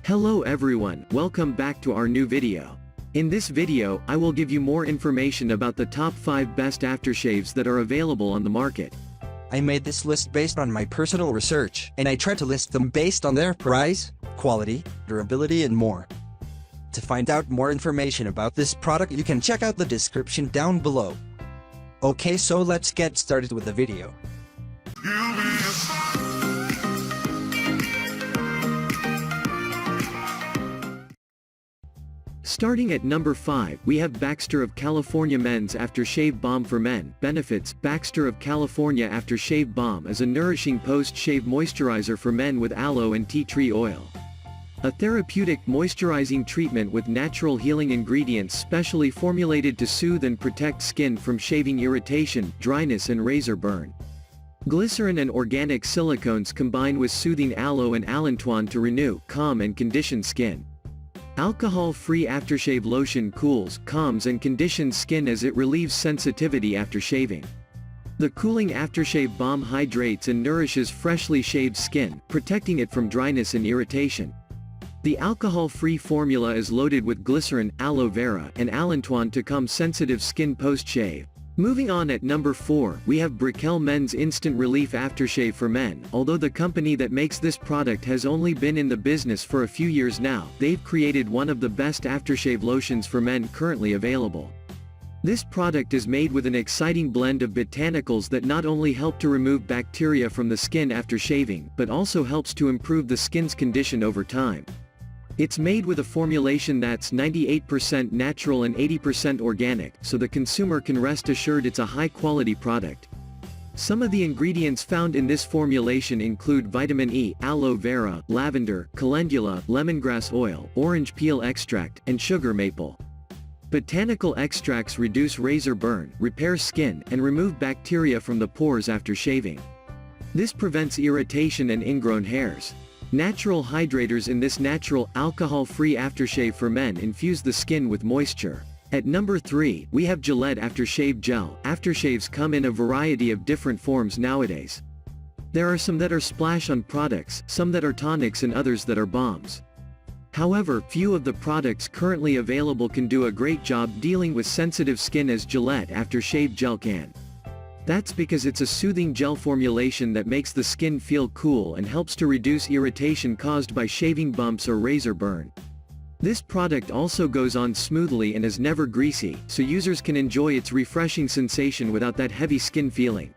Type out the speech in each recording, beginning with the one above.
Hello everyone, welcome back to our new video. In this video, I will give you more information about the top 5 best aftershaves that are available on the market. I made this list based on my personal research, and I tried to list them based on their price, quality, durability and more. To find out more information about this product, you can check out the description down below. Okay, so let's get started with the video. Starting at number 5, we have Baxter of California Men's Aftershave Balm for Men. Benefits: Baxter of California Aftershave Balm is a nourishing post-shave moisturizer for men with aloe and tea tree oil. A therapeutic moisturizing treatment with natural healing ingredients specially formulated to soothe and protect skin from shaving irritation, dryness and razor burn. Glycerin and organic silicones combine with soothing aloe and allantoin to renew, calm and condition skin. Alcohol-free aftershave lotion cools, calms and conditions skin as it relieves sensitivity after shaving. The cooling aftershave balm hydrates and nourishes freshly shaved skin, protecting it from dryness and irritation. The alcohol-free formula is loaded with glycerin, aloe vera, and allantoin to calm sensitive skin post-shave. Moving on, at number 4, we have Brickl Men's Instant Relief Aftershave for Men. Although the company that makes this product has only been in the business for a few years now, they've created one of the best aftershave lotions for men currently available. This product is made with an exciting blend of botanicals that not only help to remove bacteria from the skin after shaving, but also helps to improve the skin's condition over time. It's made with a formulation that's 98% natural and 80% organic, so the consumer can rest assured it's a high-quality product. Some of the ingredients found in this formulation include vitamin E, aloe vera, lavender, calendula, lemongrass oil, orange peel extract, and sugar maple. Botanical extracts reduce razor burn, repair skin, and remove bacteria from the pores after shaving. This prevents irritation and ingrown hairs. Natural hydrators in this natural, alcohol-free aftershave for men infuse the skin with moisture. At number 3, we have Gillette Aftershave Gel. Aftershaves come in a variety of different forms nowadays. There are some that are splash-on products, some that are tonics and others that are balms. However, few of the products currently available can do a great job dealing with sensitive skin as Gillette Aftershave Gel can. That's because it's a soothing gel formulation that makes the skin feel cool and helps to reduce irritation caused by shaving bumps or razor burn. This product also goes on smoothly and is never greasy, so users can enjoy its refreshing sensation without that heavy skin feeling.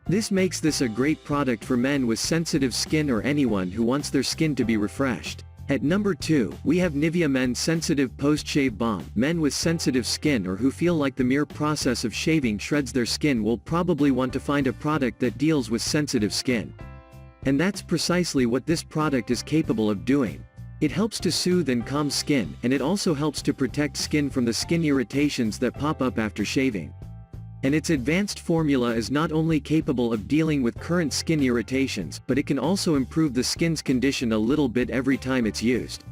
This makes this a great product for men with sensitive skin or anyone who wants their skin to be refreshed. At number 2, we have Nivea Men's Sensitive Post-Shave Balm. Men with sensitive skin or who feel like the mere process of shaving shreds their skin will probably want to find a product that deals with sensitive skin. And that's precisely what this product is capable of doing. It helps to soothe and calm skin, and it also helps to protect skin from the skin irritations that pop up after shaving. And its advanced formula is not only capable of dealing with current skin irritations, but it can also improve the skin's condition a little bit every time it's used.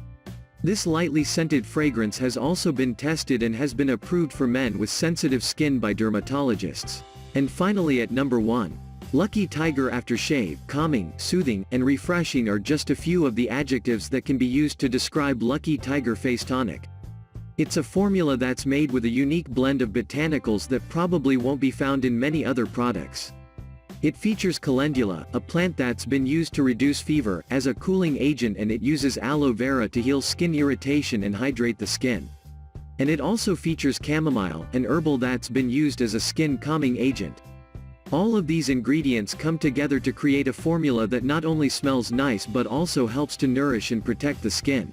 This lightly scented fragrance has also been tested and has been approved for men with sensitive skin by dermatologists. And finally, at number 1, Lucky Tiger Aftershave. Calming, soothing, and refreshing are just a few of the adjectives that can be used to describe Lucky Tiger Face Tonic. It's a formula that's made with a unique blend of botanicals that probably won't be found in many other products. It features calendula, a plant that's been used to reduce fever, as a cooling agent, and it uses aloe vera to heal skin irritation and hydrate the skin. And it also features chamomile, an herbal that's been used as a skin calming agent. All of these ingredients come together to create a formula that not only smells nice but also helps to nourish and protect the skin.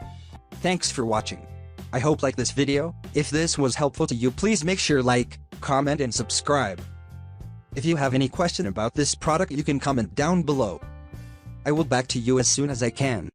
Thanks for watching. I hope like this video. If this was helpful to you, please make sure like, comment and subscribe. If you have any question about this product, you can comment down below. I will back to you as soon as I can.